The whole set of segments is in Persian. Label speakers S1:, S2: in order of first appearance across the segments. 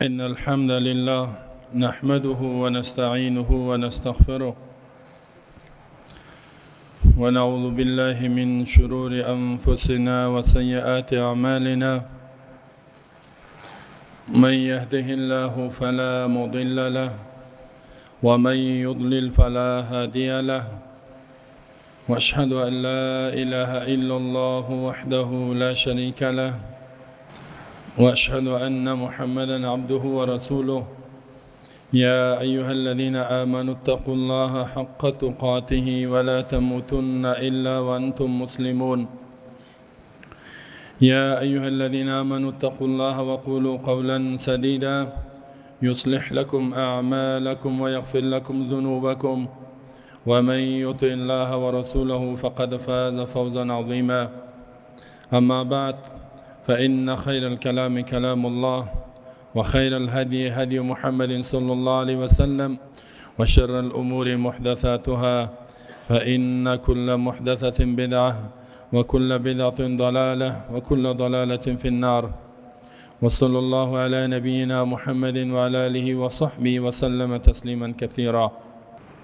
S1: إن الحمد لله نحمده ونستعينه ونستغفره ونعوذ بالله من شرور أنفسنا وسيئات أعمالنا. من يهده الله فلا مضل له ومن يضلل فلا هادي له، وأشهد أن لا إله إلا الله وحده لا شريك له، وأشهد أن محمدا عبده ورسوله. يا أيها الذين آمنوا اتقوا الله حق تقاته ولا تموتن إلا وأنتم مسلمون. يا أيها الذين آمنوا اتقوا الله وقولوا قولا سديدا يصلح لكم أعمالكم ويغفر لكم ذنوبكم، ومن يطع الله ورسوله فقد فاز فوزا عظيما. أما بعد، فإن خير الكلام كلام الله، وخير الهدي هدي محمد صلى الله عليه وسلم، وشر الأمور محدثاتها، فإن كل محدثة بدعة، وكل بدعة ضلالة، وكل ضلالة في النار. وصلى الله على نبينا محمد وعلى آله وصحبه وسلم تسليما كثيرا.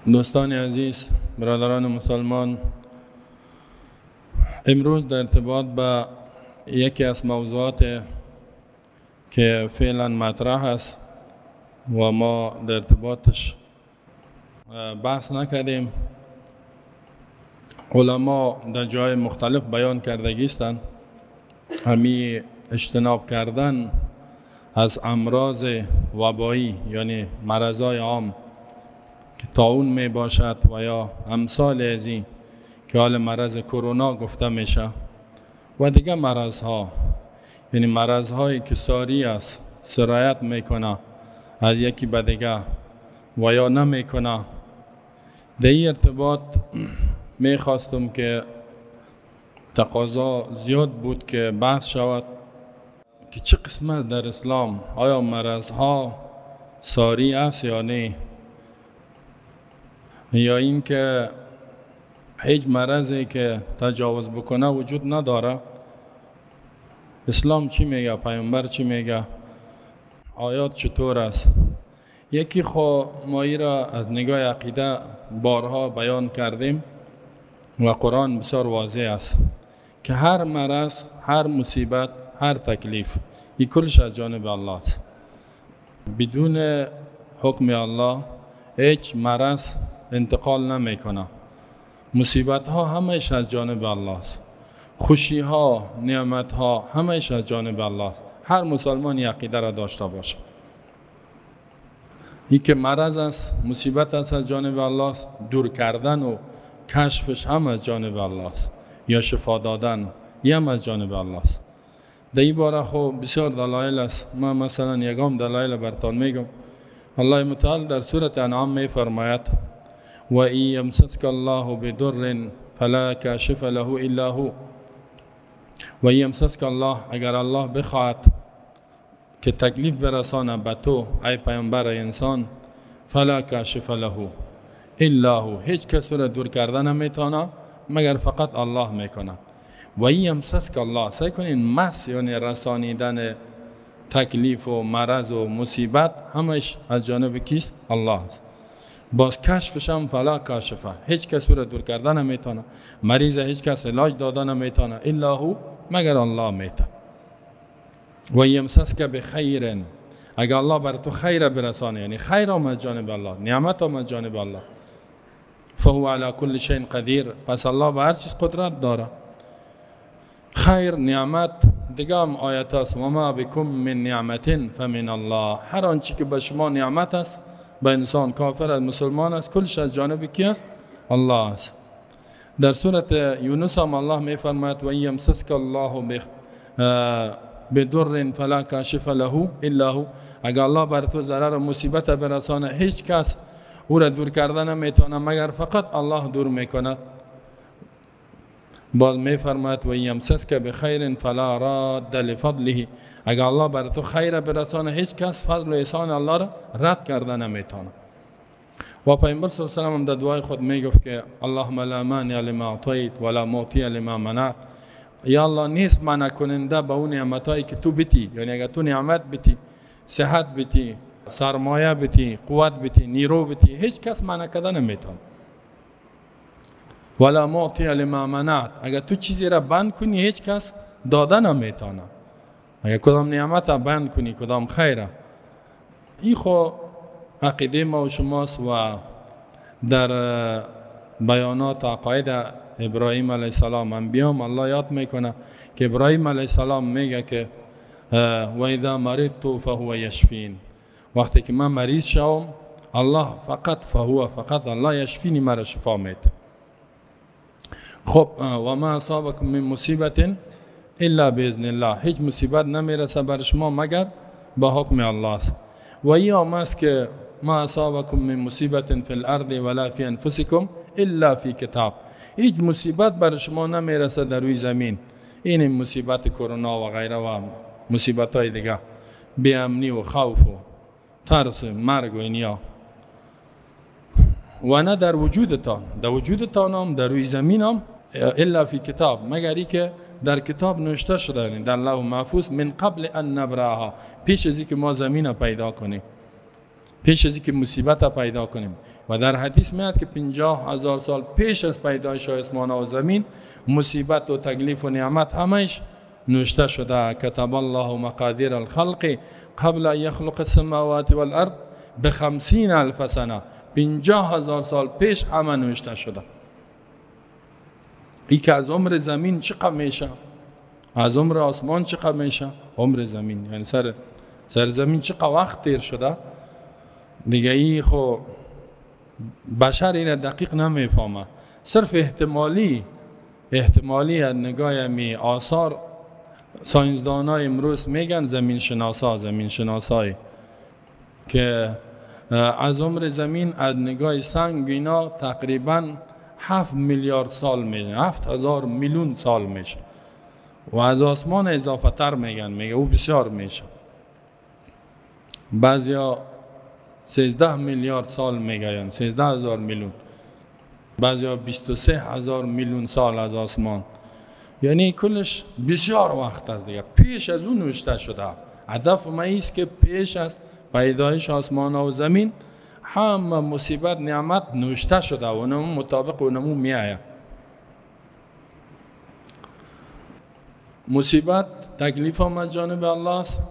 S1: دوستان عزیز، برادران مسلمان، امروز در ارتباط با یکی از موضوعات که فعلا مطرح است و ما در ارتباطش بحث نکردیم، علما در جای مختلف بیان کردگیستند، همی اجتناب کردن از امراض وبایی، یعنی مرضای عام که طاعون می باشد و یا امثال از این که حال مرض کرونا گفته میشه و دیگه مرض ها، یعنی مرض هایی که ساری است، سرایت میکنه از یکی به دیگه و یا نمیکنه. در این ارتباط میخواستم که تقاضا زیاد بود که بحث شود که چه قسمت در اسلام، آیا مرض ها ساری است یا نه، یا این که هیچ مرضی که تجاوز بکنه وجود نداره. اسلام چی میگه؟ پیامبر چی میگه؟ آیات چطور است؟ یکی خو ما ای را از نگاه عقیده بارها بیان کردیم و قرآن بسیار واضح است که هر مرض، هر مصیبت، هر تکلیف، این کلش از جانب الله است. بدون حکم الله هیچ مرض انتقال نمیکنه. مصیبت ها همش از جانب الله است. خوشی ها، نعمت ها همش از جانب الله است. هر مسلمانی عقیده را داشته باشه. این که مرض است، مصیبت است، از جانب الله است. دور کردن و کشفش هم از جانب الله است، یا شفا دادن هم از جانب الله است. در این باره خو بسیار دلایل است. من مثلا یگام دلایل براتون میگم. الله متعال در سورة انعام می فرماید: و این یمسسک الله بدر فلا کاشف له الا هو. و این یمسسک الله، اگر الله بخواهد که تکلیف برسانه به تو ای پیامبر انسان، فلا کاشف له الا هو، هیچ کس را دور کردن نمیتونه مگر فقط الله میکنه. و این یمسسک الله، سعی کنین مس یعنی رسانیدن تکلیف و مرض و مصیبت همش از جانب کیست؟ الله است. باز کشفش هم فلا کاشفه، هیچ کس را دور کردن نمیتونه، مریض هیچ کس علاج دادن نمیتونه الا هو، مگر الله میتونه. و یمسسک بخیر، اگر الله بر تو خیر برسانه، یعنی خیر هم از جانب الله، نعمت هم از جانب الله، فهو علی کل شیء قدیر، پس الله به هر چیز قدرت داره. خیر، نعمت دیگه هم آیت است: و ما بکم من نعمت فمن الله، هر آنچه که به شما نعمت است، به انسان کافر از مسلمان است، کلش از جانب کی است؟ الله است. در سورة یونس هم الله می فرماید: و یمسسک الله بدر فلا کاشف له الا هو، اگر الله بر تو ضرر و مصیبت برسانه، هیچ کس او را دور کردن نمیتونه مگر فقط الله دور میکند. باز می فرماید: و یمسسک بخیر فلا راد لفضله، اگر الله بر تو خیر برسانه، هیچ کس فضل و احسان الله را رد کردن نمیتونه. و پیامبر صلی الله علیه و آله در دعای خود میگفت که اللهم لا مانع لما اعطیت ولا معطی لما منعت، یا الله نیست منع کننده به اون نعمتایی که تو بتی، یعنی اگر تو نعمت بتی صحت بیتی، سرمایه بیتی، قوت بیتی، نیرو بیتی، هیچ کس منع کردن نمیتونه. ولا معطی لما منعت، اگر تو چیزی را بند کنی هیچ کس دادن نمیتونه. اگر کدام نعمت را بند کنی، کدام خیره، این خو عقیده ما و شماست. و در بیانات عقاید ابراهیم علیه السلام انبیام الله یاد میکنه که ابراهیم علیه السلام میگه که و اذا مرضت فهو یشفین، وقتی که من مریض شوم الله فقط الله یشفینی، مرا شفا میده. خب و ما اصابکم من مصیبت الا باذن الله، هیچ مصیبت نمیرسه بر شما مگر به حکم الله است. و این هم است که ما اصابکم من مصیبت فی الارض ولا فی انفسکم الا فی کتاب، هیچ مصیبت بر شما نمیرسه در روی زمین، این مصیبت کرونا و غیره و مصیبت های دیگه، بی امنی و خوف و ترس مرگ و اینیا، و نه در وجودتان هم در روی زمین هم الا فی کتاب، مگر ای که در کتاب نوشته شده، در لوح محفوظ، من قبل ان نبرأها، پیش از اینکه ما زمین پیدا کنیم، پیش از اینکه مصیبت پیدا کنیم. و در حدیث میاد که 50,000 سال پیش از پیدایش آسمان و زمین مصیبت و تکلیف و نعمت همش نوشته شده. کتب الله مقادیر الخلق قبل ان یخلق السماوات والارض ب50,000 سنه، 50,000 سال پیش همه نوشته شده. ای که از عمر زمین چقدر میشه، از عمر آسمان چقدر میشه، عمر زمین یعنی سر زمین چقدر وقت تیر شده دیگه. ای خو بشر این دقیق نمیفهمه، صرف احتمالی از نگاه می آثار ساینسدانای امروز میگن، زمین شناسای که از عمر زمین از نگاه سنگ اینا تقریبا 7 میلیارد سال میشه، 7,000 میلیون سال میشه. و از آسمان اضافه تر میگه او بسیار میشه. بعضیا 13 میلیارد سال میگن، 13,000 میلیون، بعضیا 23,000 میلیون سال از آسمان، یعنی کلش بسیار وقت است دیگه. پیش از اون نوشته شده. هدف ما ایست که پیش از پیدایش آسمان و زمین همه مصیبت نعمت نوشته شده و اونمو مطابق اونمو میآید. مصیبت تکلیف هم از جانب الله است،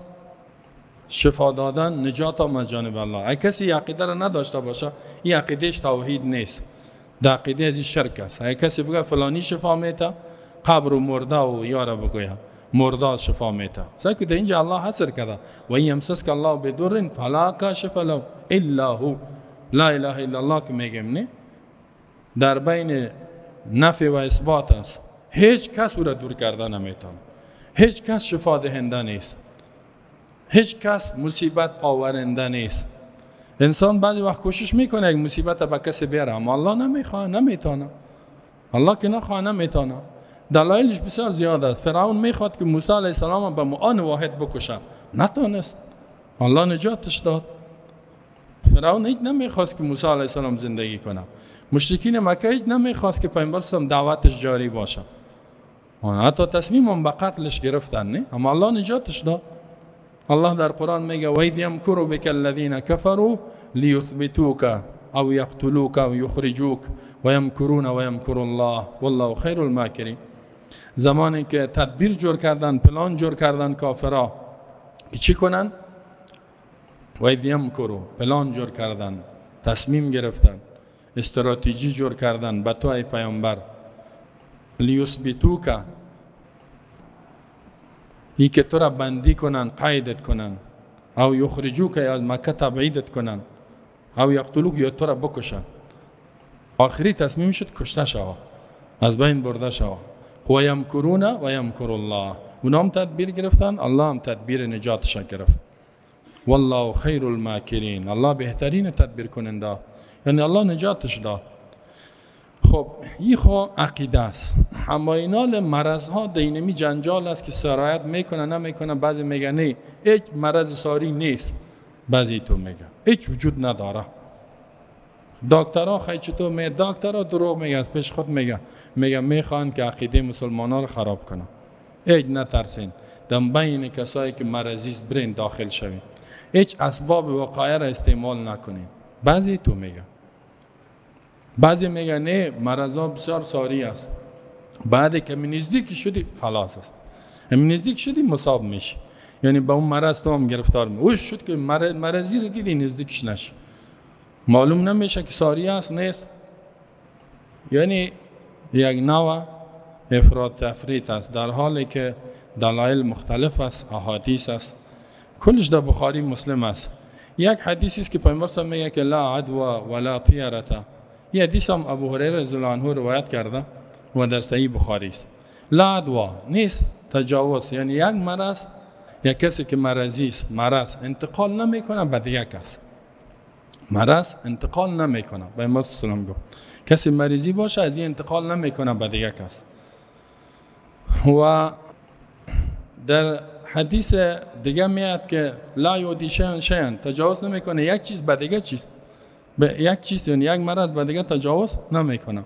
S1: شفا دادن نجات هم از جانب الله. اگه کسی عقیده را نداشته باشه این عقیدهش توحید نیست، در عقیده از این شرک است. اگه کسی بگه فلانی شفا میده، قبر و مرده و یارا بگویه مرده شفا میده، سعی در اینجا الله حصر کرده و این یمسسک الله بدر فلا کاشف له الا هو، لا اله الا الله که میگیم نه، در بین نفی و اثبات است. هیچ کس او را دور کرده نمیتونه، هیچ کس شفا دهنده نیست، هیچ کس مصیبت آورنده نیست. انسان بعضی وقت کوشش میکنه یک مصیبت به کسی بیاره، اما الله نمیخواه، نمیتونه. الله که نخواه نمیتونه. دلایلش بسیار زیاد است. فرعون میخواد که موسی علیه السلام به آن واحد بکشه، نتونست، الله نجاتش داد. فرعون هیچ نمیخواست که موسی علیه السلام زندگی کنه. مشرکین مکه هیچ نمیخواست که پیامبر صلی دعوتش جاری باشه. حتی تصمیم به قتلش گرفتن، نه؟ اما الله نجاتش داد. الله در قرآن میگه و اذ یمکر بک الذین کفروا لیثبتوک او یقتلوک او یخرجوک و یمکرون و یمکر الله والله خیر الماکرین. زمانی که تدبیر جور کردن، پلان جور کردن کافرها که چی کنن، و اذ یمکروا، پلان جور کردن، تصمیم گرفتن، استراتژی جور کردن به تو ای پیامبر، لیثبتوک، ای که تو را بندی کنن، قیدت کنن، او یخرجوک، از مکه تبعیدت کنن، او یقتلوک، یا تو را بکشن. آخری تصمیم شد کشته شو، از بین برده شو. و یمکرون و یمکر الله، اونا هم تدبیر گرفتن، الله هم تدبیر نجاتش گرفت. والله خیر الماکرین، الله بهترین تدبیر کننده، یعنی الله نجاتش داد. خب این خو عقیده است. اما اینال مرض ها دینمی جنجال است که سرایت میکنه نمیکنه. بعضی میگن نه هیچ مرض ساری نیست، بعضی تو میگن هیچ وجود نداره. دکترها خیلی چطور میگه، دکترها دروغ میگه، از پیش خود میگه میخوان که عقیده مسلمان ها رو خراب کنن. هیچ نترسین، در بین کسایی که مرضی است برین داخل شوین. هیچ اسباب وقایه را استعمال نکنید. بعضی تو میگه، بعضی میگه نه مرضا بسیار ساری است، بعد که نزدیک شدی خلاص است، نزدیک شدی مصاب میشی، یعنی با اون مرض تو هم گرفتار میشی. اوش شد که مرضی رو دیدی نزدیکش نشی، معلوم نمیشه که ساری است نیست. یعنی یک نوع افراط تفریط است، در حالی که دلایل مختلف است، احادیث است، کلش در بخاری مسلم است. یک حدیثی است که پیامبر میگه که لا عدوا ولا طیرة. این حدیث هم ابو هریره رضی الله عنه روایت کرده و در صحیح بخاری است. لا عدوا نیست تجاوز، یعنی یک مرض، یک کسی که مرضی است، مرض انتقال نمیکنه به دیگه کس، مرض انتقال نمیکنه. پیامبر صلی الله علیه و آله گفت کسی مریضی باشه از این انتقال نمیکنه به دیگه کس. و در حدیث دیگه میاد که لا یودی شیئا، تجاوز نمیکنه یک چیز به دیگه چیز، به یک چیز، یعنی یک مرض به دیگه تجاوز نمیکنه.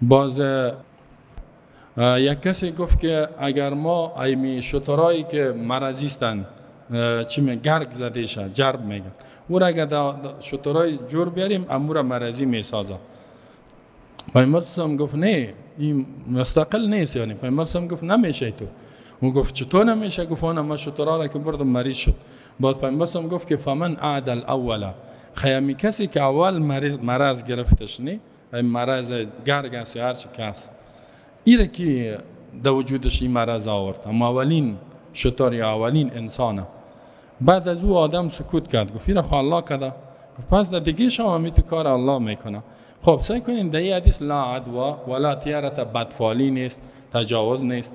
S1: باز یک کسی گفت که اگر ما ایمی شترایی که مرضی هستند چی میگن گرگ زده شه، جرب میگن، او را اگر شترای جور بیاریم امور مرضی میسازه. پیامبر هم گفت نه این مستقل نیست، یعنی پیامبر هم گفت نمیشه تو. اون گفت چطور نمیشه؟ گفت ما شترا را که بردم مریض شد. بعد پیامبر هم گفت که فمن عدل اولا، خیامی کسی که اول مرض گرفتش نه، مرض گرگ است یا هر چی که است، ایره که در وجودش این مرض آورد، اما اولین شتر یا اولین انسانه. بعد از او آدم سکوت کرد، گفت ایره خواه الله کده، گفت پس در دیگه شما همیتو کار الله میکنه. خب سعی کنین در این حدیث لا عدوا ولا طیرة بدفالی نیست، تجاوز نیست.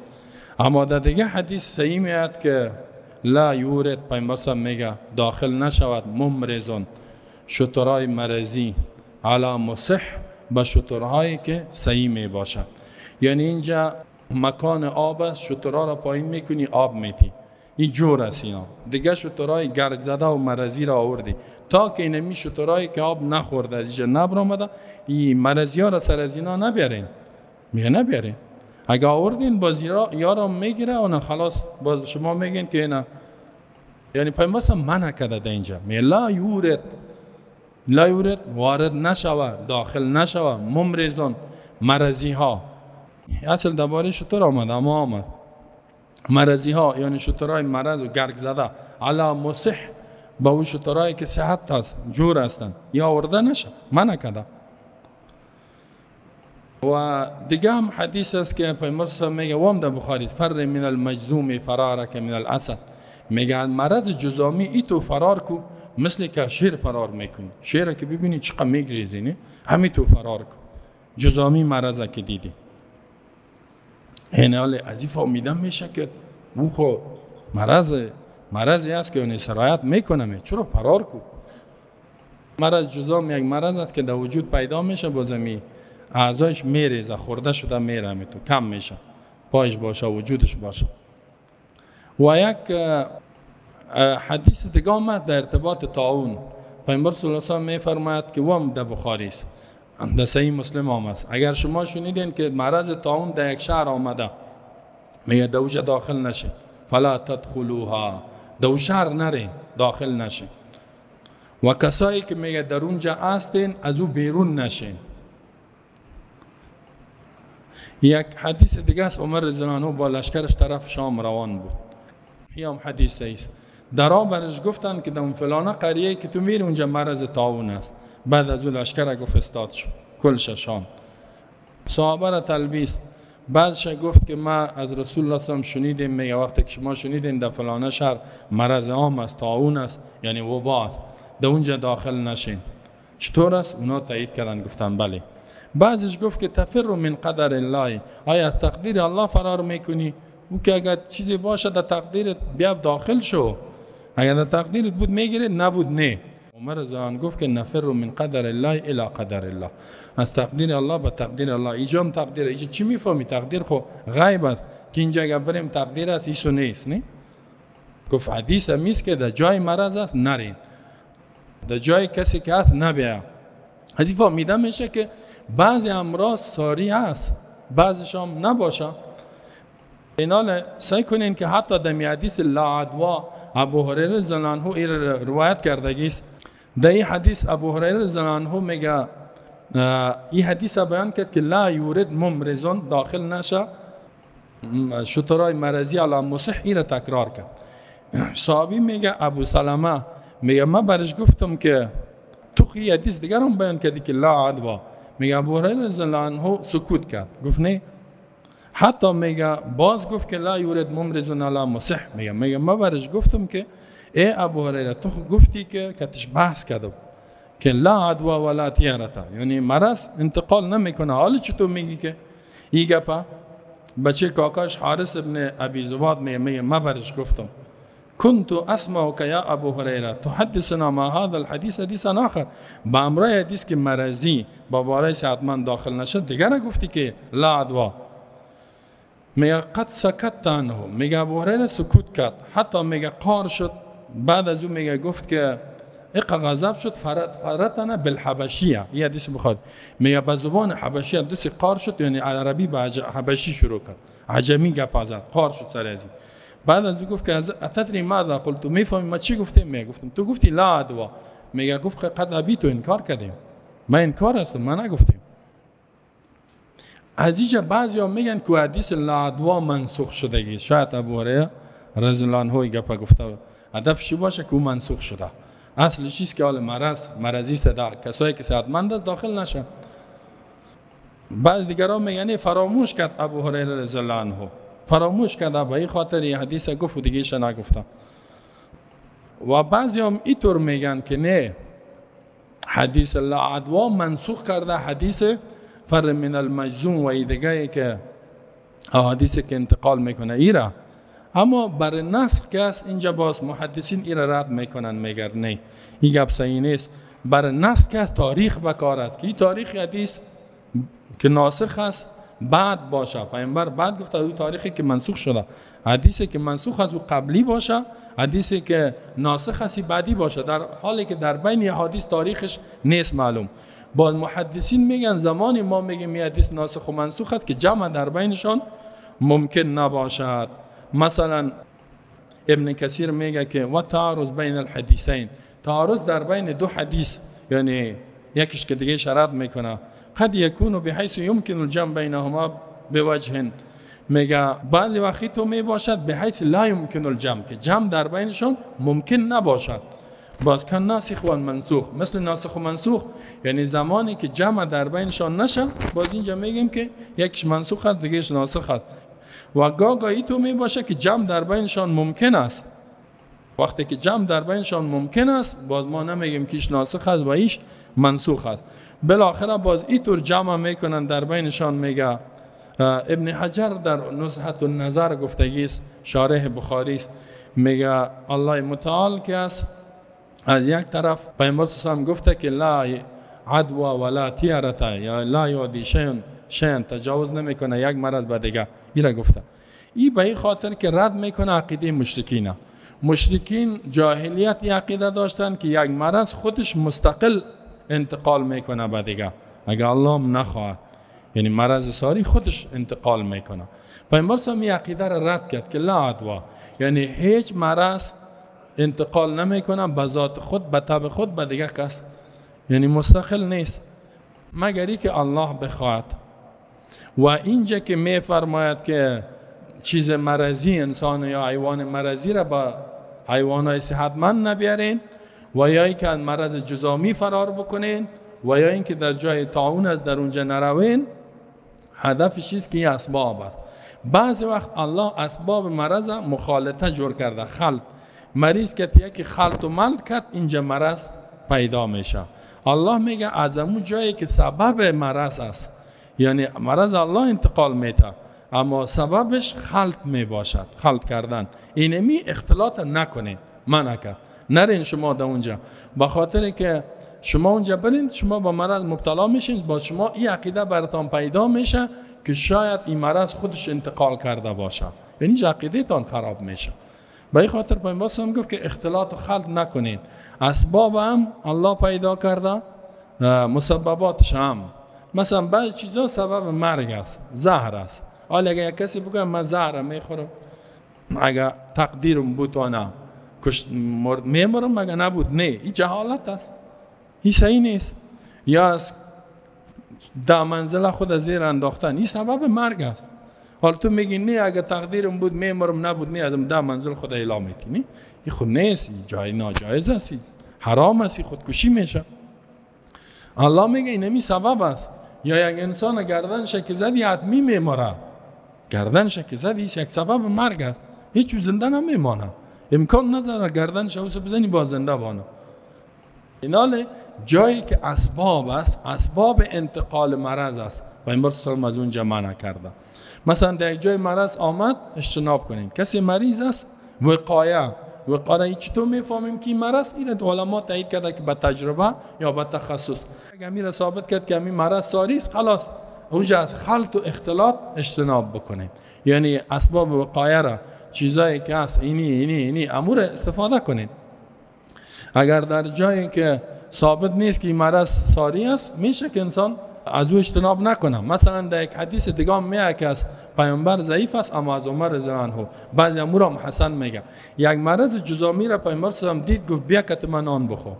S1: اما در دیگه حدیث صحیح میاد که لا یورد، پیامبر میگه داخل نشود ممرضون، شترهای مرضی، علی مصح، به شترهایی که صحیح می باشد. یعنی اینجا مکان آب است، شترها را پایین میکنی آب میتی، این جور است. اینا دیگه شترهای گرگ زده و مرضی را آوردی تا که اینمی شترهایی که آب نخورده از اینجا نبرامده، این مرضی ها را سر از اینا نبیارین، میگه نبیارین. اگه آوردین باز یارا میگیره و خلاص باز شما میگین که اینا، یعنی پیامبر منع کرده در اینجا، میگه لا یورد وارد نشوه، داخل نشوه ممرضون، مرضی ها. اصل درباره شتر آمده، اما آمد مرضی ها یعنی شترهای مرض و گرگ زده، علی مصح، با اون شترهایی که صحت هست، جور هستند، یا آورده نشه، منع کرده. و دیگه هم حدیث است که پیامبر میگه وام در بخاری فر من المجذوم فرارک من الاسد، میگه مرض جذامی ای تو فرار کو مثل که شیر فرار میکنی، شیر که ببینی چقدر میگریزی، همین تو فرار کو، جذامی مرض که دیدی. این حال از این فهمیدن میشه که او خو مرضی است که اون سرایت میکنه، چرا فرار کو. مرض جذام یک مرض است که در وجود پیدا میشه، بازمی اعضایش میریزه، خورده شده میره، تو کم میشه، پایش باشه، وجودش باشه. و یک حدیث دیگه آمد در ارتباط طاعون، پیامبر صلی الله علیه و آله میفرماید که وام در بخاری است، در صحیح مسلم آمد، اگر شما شنیدین که مرض طاعون در یک شهر آمده، میگه در اونجا داخل نشین، فلا تدخلوها، در اون شهر نرین، داخل نشین. و کسایی که میگه در اونجا هستین از او بیرون نشین. یک حدیث دیگه است، عمر رضی الله عنه با لشکرش طرف شام روان بود، این هم حدیث است. در آن برش گفتن که در اون فلانه قریه که تو میری اونجا مرض طاعون است. بعد از اون لشکر گفت استاد شد کلش شام. صحابه را تلبیس، بعدش گفت که ما از رسول الله صلی الله علیه و آله شنیدیم، میگه وقتی که شما شنیدین در فلانه شهر مرض عام است، طاعون است، یعنی وبا است، در اونجا داخل نشین. چطور است؟ اونا تایید کردن، گفتن بله. بعضش گفت که تفر من قدر الله، آیا تقدیر الله فرار میکنی؟ او که اگر چیزی باشه در تقدیرت بیا داخل شو، اگر در تقدیرت بود میگیره، نبود نه. عمر رضی الله عنه گفت که نفر من قدر الله الی قدر الله، از تقدیر الله به تقدیر الله. ایجام تقدیر، ایجا چی میفهمی؟ تقدیر خو غیب است که اینجا اگر بریم تقدیر است ایشو نیست، نه؟ گفت حدیث همیست که در جای مرض است نرین، در جای کسی که هست نبیا. از این فهمیده میشه که بعضی امراض ساری هست، بعضیش هم نباشه. اینال سعی کنین که حتی در حدیث لا عدوا ابو هریره رضی الله عنه این روایت کرده است. در این حدیث ابو هریره رضی الله عنه میگه این حدیث بیان کرد که لا یورد ممرضون داخل نشه شترای مرضی علی مصح. این را تکرار کرد. صحابی میگه ابو سلمه میگه من برش گفتم که تو این حدیث دیگر هم بیان کردی که لا عدوا. میگه ابو هریره رضی الله عنه سکوت کرد، گفت نه. حتی میگه باز گفت که لا یورد ممرضون علی مصح. میگه من برش گفتم که ای ابو هریره تو گفتی که کتش بحث کردم که لا عدوا ولا طیرة، یعنی مرض انتقال نمیکنه. حالا چطور میگی که این گپا؟ بچه کاکاش حارث ابن ابی زباد میگه من برش گفتم كنت اسمعك يا ابو هريره تحدثنا ما هذا الحديث حديثا آخر. با امرای حدیث که مرضی با باره صحتمند داخل نشد دیگر گفتی که لا عدوا. میگه قد سکت عنه. میگه ابو هریره سکوت کرد، حتی میگه قار شد. بعد از اون میگه گفت که اقا غضب شد فرتنا بالحبشیه. این حدیث بخاری میگه به زبان حبشیه دست قار شد، یعنی عربی به حبشی شروع کرد، عجمی گپ زد، قار شد سر ازی. بعد از گفت که اتدری ماذا قلت، میفهمی ما چی گفتم؟ میگه گفتم تو گفتی لا عدوا. میگه گفت قد ابی تو انکار کردیم، ما انکار هستم، ما نگفتیم. از اینجا بعضیا میگن که حدیث لا عدوا منسوخ شدگی. شاید ابو هریره رضی الله عنه گپ گفته هدفش باشه که منسوخ شده. اصل چیز که حال مرضی صدا کسایی که صحتمند داخل نشن. بعض دیگران میگن فراموش کرد ابو هریره رضی الله عنه، فراموش کرده به این خاطر این حدیث گفت و دیگه ش نگفته. و بعضی هم اینطور میگن که نه، حدیث لا عدوا منسوخ کرده حدیث فر من المجذوم و این دیگه که حدیثی که انتقال میکنه ایرا. اما برای نسخ که است اینجا باز محدثین ایرا رد میکنن، میگن نه این گپ صحیح نیست. برای نسخ که تاریخ بکارد که این تاریخ حدیث که ناسخ است بعد باشه. پیامبر بعد گفته اون تاریخی که منسوخ شده، حدیثی که منسوخ از او قبلی باشه، حدیثی که ناسخ است بعدی باشه، در حالی که در بین احادیث تاریخش نیست معلوم. باز محدثین میگن زمانی ما میگیم این حدیث ناسخ و منسوخ است که جمع در بینشان ممکن نباشد. مثلا ابن کثیر میگه که و تعارض بین الحدیثین، تعارض در بین دو حدیث، یعنی یکیش که دیگه شرط میکنه قد یکون بحیث یمکن الجمع بینهما بوجه. میگه بعضی وقتی تو میباشد بحیث لا یمکن الجمع، که جمع در بینشان ممکن نباشد. باز کن ناسخ و منسوخ، مثل ناسخ و منسوخ یعنی زمانی که جمع در بینشان نشه باز اینجا میگیم که یکیش منسوخ است دیگهش ناسخ است. و گاهی تو میباشه که جمع در بینشان ممکن است. وقتی که جمع در بینشان ممکن است باز ما نمیگیم که ایش ناسخ است و ایش منسوخ است. بالاخره باز اینطور جمع میکنن در بینشان. میگه ابن حجر در نزهة النظر گفتگی است، شارح بخاری است، میگه الله متعال که است از یک طرف پیامبر صلی الله علیه و گفته که لا عدوا ولا طیرة، یا لا یعدی شیئا تجاوز نمیکنه یک مرض به دیگه. اینا گفته این به این خاطر که رد میکنه عقیده مشرکین. مشرکین جاهلیت عقیده داشتن که یک مرض خودش مستقل انتقال میکنه به دیگه اگر الله نخواد، یعنی مرض ساری خودش انتقال میکنه. پیامبر صلی الله علیه و عقیده را رد کرد که لا عدوا، یعنی هیچ مرض انتقال نمیکنه به ذات خود به تبع خود به دیگه کس، یعنی مستقل نیست مگر ای که الله بخواد. و اینجا که میفرماید که چیز مرضی انسان یا حیوان مرضی را با حیوانات صحتمند نبیارین، و یا اینکه مرض جزامی فرار بکنین، و یا اینکه در جای طاعون از در اونجا نروین، هدفش چیست که این اسباب است. بعضی وقت الله اسباب مرض مخالطه جور کرده، خلط. مریض که یکی خلط و ملط کرد اینجا مرض پیدا میشه. الله میگه از اون جایی که سبب مرض است، یعنی مرض الله انتقال میده اما سببش خلط می باشد، خلط کردن. اینمی اختلاط نکنین، منع کرد. نرین شما در اونجا، با خاطر که شما اونجا برین شما با مرض مبتلا میشین، با شما این عقیده براتون پیدا میشه که شاید این مرض خودش انتقال کرده باشه، یعنی عقیده تان خراب میشه. با این خاطر پیامبر صلی الله علیه و گفت که اختلاط و خلط نکنین. اسباب هم الله پیدا کرده، مسبباتش هم، مثلا بعضی چیزا سبب مرگ است، زهر است. حالا اگه یک کسی بگه من زهر میخورم، اگه تقدیرم بود و نه میمرم مگه نبود؟ نه، این جهالت است، این صحیح نیست. یا از 10 منزله خود زیر انداختن، این سبب مرگ است. حالا تو میگی نه اگه تقدیرم بود میمرم، نبود نه ازم 10 منزل خود اعلام میکنی. این خود نیست، جای ناجایز است، حرام است، خودکشی میشه. الله میگه اینمی سبب است. یا یک انسان گردن شکی زدی حتمی میمره، گردن شکی زدی یک سبب مرگ است، هیچ زنده نمیمانه، امکان نداره گردن شوسه بزنی با زنده بانه. ایناله جایی که اسباب است، اسباب انتقال مرض است و این بار سلام از اونجا منع کرده. مثلا در جای مرض آمد اجتناب کنین. کسی مریض است، وقایه چطور میفهمیم که مرض؟ این علما تایید کرده که به تجربه یا به تخصص. اگر امیر ثابت کرد که این مرض ساری است، خلاص اونجا از خلط و اختلاط اجتناب بکنیم. یعنی اسباب وقایه را، چیزایی که هست اینی امور استفاده کنین. اگر در جایی که ثابت نیست که این مرض ساری است، میشه که انسان از او اجتناب نکنه. مثلا در یک حدیث دیگه میگه که از پیامبر ضعیف است اما از عمر رضی الله عنه، بعضی امور هم حسن میگه. یک مرض جزامی را پیامبر صلی الله علیه و دید، گفت بیا کتم نان بخور،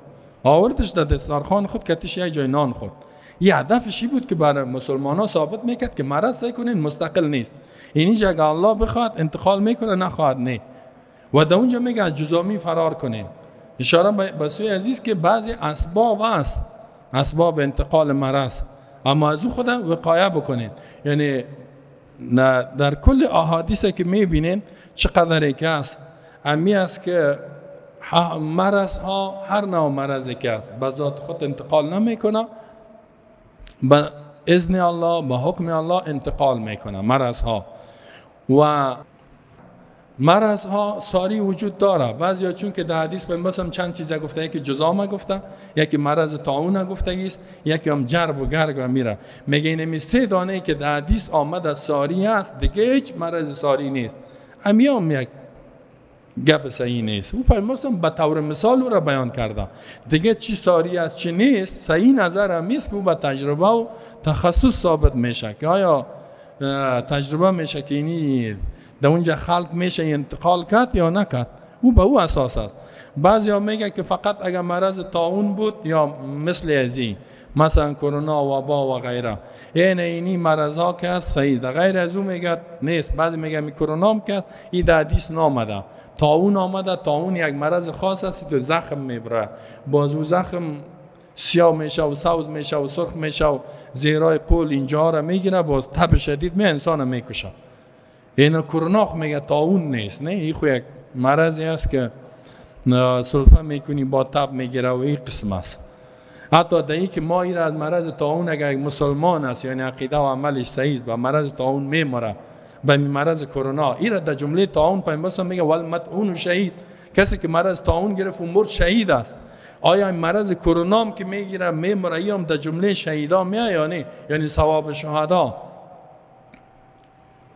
S1: آوردش در دسترخوان خود، کتش یک جای نان خورد. این هدفش بود که برای مسلمانان ثابت میکرد که مرض سعی کنین مستقل نیست، اینیش اگه الله بخواد انتقال میکنه، نخواهد نه. و در اونجا میگه از جزامی فرار کنین. اشاره به سوی عزیز که بعضی اسباب است، اسباب انتقال مرض، اما از او خود وقایه بکنین. یعنی در کل احادیثی که میبینین چقدر که است، امی است که مرض ها، هر نوع مرضی که است به ذات خود انتقال نمیکنه، به اذن الله، به حکم الله انتقال میکنه مرض ها. و مرض ها ساری وجود داره. بعضیا چون که در حدیث مثلا چند چیزا گفته، یکی جزام گفته، یکی مرض طاعون گفته است، یکی هم جرب و گرگ میره. میگه اینمی 3 دانه که در حدیث آمده ساری است، دیگه هیچ مرض ساری نیست. هم یک گپ صحیح نیست. او پیامبر به طور مثال او را بیان کرده. دیگه چی ساری است چی نیست، صحیح نظر هم نیست که او به تجربه و تخصص ثابت میشه که آیا تجربه میشه که اینی در اونجا خلط میشه انتقال کرد یا نکرد. او به او اساس است. بعضی ها میگه که فقط اگر مرض طاعون بود یا مثل ازی، مثلا کرونا، وبا و غیره، اینی مرض ها که هست صحیح، در غیر از اون میگه نیست. بعضی میگه می کرونا هم کرد، این در حدیث نامده. طاعون آمده، طاعون یک مرض خاص است، تو زخم میبره، باز او زخم سیاه میشه و سوز میشه و سرخ میشه و زیرای قول اینجا را میگیره، باز تب شدید می انسان میکشه. این کرونا میگه طاعون نیست، نه، این خو یک مرضی است که سلفه میکنی با تب میگیره و این قسم است. حتی در این که ما این از مرض طاعون اگر مسلمان است یعنی عقیده و عملش صحیح است، با مرض طاعون میمره، به مرض کرونا، این را در جمله طاعون پیامبر میگه والمطعون شهید، کسی که مرض طاعون گرفت و مرد شهید است. آیا این مرض کرونا هم که میگیره میمره هم در جمله شهیدا میاد یا نه؟ یعنی ثواب شهدا.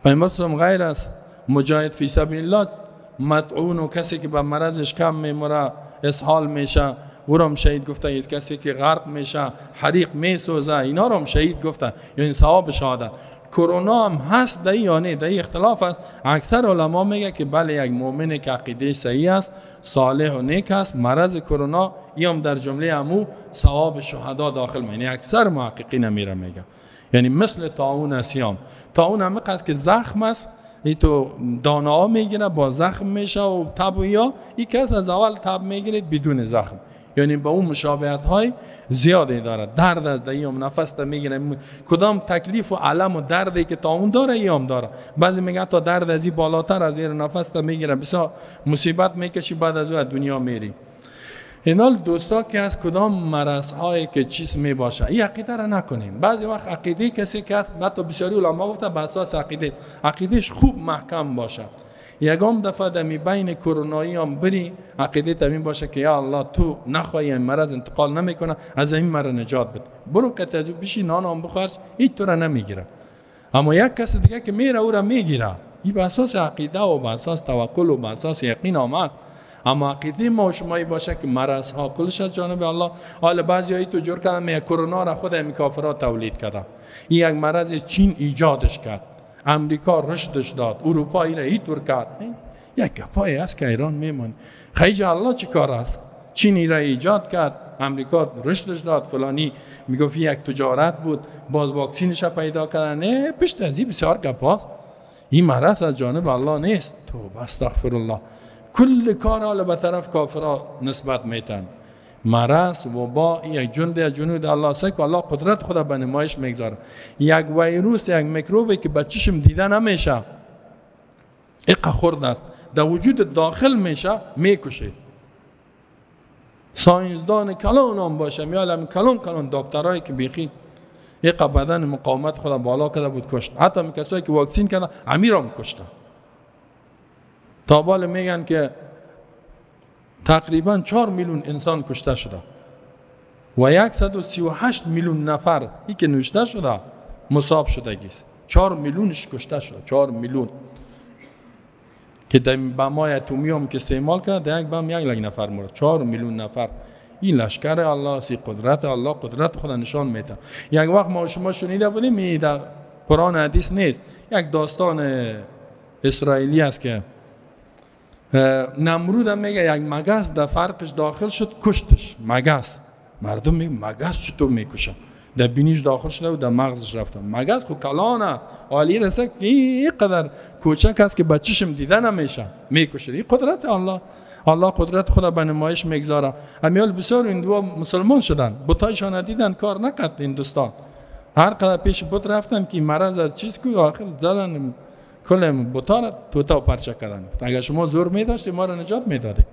S1: پیامبر غیر است مجاهد فی سبیل الله، مطعون و کسی که به مرضش کم میمره، اسهال میشه، او را هم شهید گفته. است کسی که غرق میشه، حریق میسوزه، اینا را هم شهید گفته، یعنی ثواب شهادت. کرونا هم هست در یا نه، در اختلاف است. اکثر علما میگه که بله، یک مؤمن که عقیده صحیح است، صالح و نیک است، مرض کرونا هم در جمله امو ثواب شهدا داخل میشه. یعنی اکثر محققین میره میگه، یعنی مثل طاعون اسیام. طاعون هم قصد که زخم است، ای تو دانه ها میگیره، با زخم میشه و تب و یا ای کس از اول تب میگیرید بدون زخم، یعنی با اون مشابهت های زیادی داره. درد از دیوم نفس تا میگیره، کدام تکلیف و علم و دردی که طاعون داره ایام داره. بعضی میگه تا درد ازی بالاتر از زیر نفس تا میگیره، بسیار مصیبت میکشی، بعد از او از دنیا میری. اینال دوستا که از کدام مرض هایی که چیز می باشه، این عقیده را نکنیم. بعضی وقت عقیده کسی که هست، حتی بسیاری علما گفته به اساس عقیدهش خوب محکم باشه. یگام دفعه دمی بین کرونایی هم بری عقیده تامین باشه که یا الله تو نخواهی این مرض انتقال نمیکنه، از این مرض نجات بده، برو که تجو بشی نان هم بخورش، هیچ تو را نمیگیره. اما یک کس دیگه که میره او را میگیره. این به اساس عقیده و به اساس توکل و به اساس یقین آمد. اما عقیده ما و شمایی باشه که مرض ها کلش از جانب الله. حالا بعضی تو جور کردن می کرونا را خود این کافرها تولید کرده. این یک مرض چین ایجادش کرد، امریکا رشدش داد، اروپا این را هیچ طور کرد. یک گپایی است که ایران میمونه. خیلی الله چی کار است؟ چینی را ایجاد کرد، امریکا رشدش داد، فلانی میگفت یک تجارت بود، باز واکسینش پیدا کردن. نه، پشت از این بسیار گپاست. این مرض از جانب الله نیست. توبه استغفر الله. کل کار حالا به طرف کافرها نسبت میتن. مرض وبا یک جند از جنود الله است که الله قدرت خود به نمایش میگذاره. یک ویروس، یک میکروبی که به چشم دیده نمیشه، اقا خورد است، در وجود داخل میشه، میکشید. ساینسدان کلان هم باشه، میالم کلان دکترایی که بیخی اقا بدن مقاومت خود بالا کرده بود کشت. حتی کسایی که واکسین کردن امیر هم کشتن. تا بال میگن که تقریبا 4 میلیون انسان کشته شده و 138 میلیون نفر ای که نوشته شده مصاب شدگیست. 4 میلیونش کشته شده. 4 میلیون که در بمای اتمی هم که استعمال کرد، در یک بم 1 نفر مرد. 4 میلیون نفر. این لشکر الله است، قدرت الله، قدرت خود نشان میده. یک وقت ما شما شنیده بودیم، در قرآن حدیث نیست، یک داستان اسرائیلی است که نمرود هم میگه یک مگس در فرقش داخل شد، کشتش. مگس. مردم میگه مگس چطور میکشه؟ در بینیش داخل شده و در مغزش رفته. مگس خو کلانه عالی رسه که اینقدر کوچک است که بچه‌شم دیده نمیشه، میکشه. این قدرت الله. الله قدرت خود به نمایش میگذاره. امیال بسیار هندوها مسلمان شدن، بتایشان ندیدن، کار نکرد هندوستان. هر قدر پیش بت رفتن که مرض از چیز کو، آخر دادن کل بتا را توتا پرچه کردن. اگر شما زور می داشتی ما را نجات میدادی.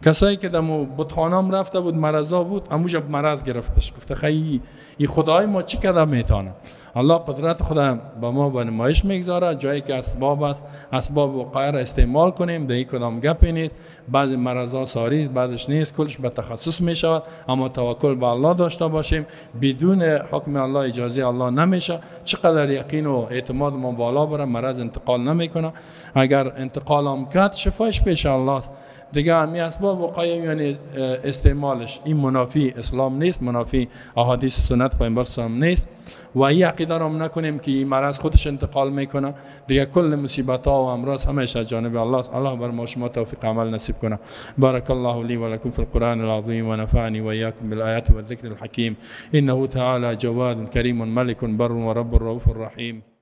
S1: کسایی که دمو بتخانم رفته بود، مرضا بود، اموجا مرض گرفتش. گفته خیلی این خدای ما چی کده میتونه؟ الله قدرت خدا با ما به نمایش میگذاره. جایی که اسباب است، اسباب وقایع را استعمال کنیم. در این کدام گپی نیست. بعضی مرضا ساری، بعضش نیست، کلش به تخصص میشود. اما توکل به الله داشته باشیم. بدون حکم الله، اجازه الله نمیشه. چقدر یقین و اعتماد ما بالا بره، مرض انتقال نمیکنه. اگر انتقال هم کرد، شفایش پیش الله است. دیگه همی اسباب وقایع یعنی استعمالش این منافی اسلام نیست، منافی احادیث سنت پیامبر اسلام نیست. و این عقیده را نکنیم که این مرض خودش انتقال میکنه. دیگه کل مصیبت ها و امراض همش از جانب الله است. الله بر ما شما توفیق عمل نصیب کنه. بارك الله لي ولكم في القرآن العظيم ونفعني وإياكم بالآيات والذكر الحكيم. إنه تعالى جواد كريم ملك بر ورب رؤوف رحيم.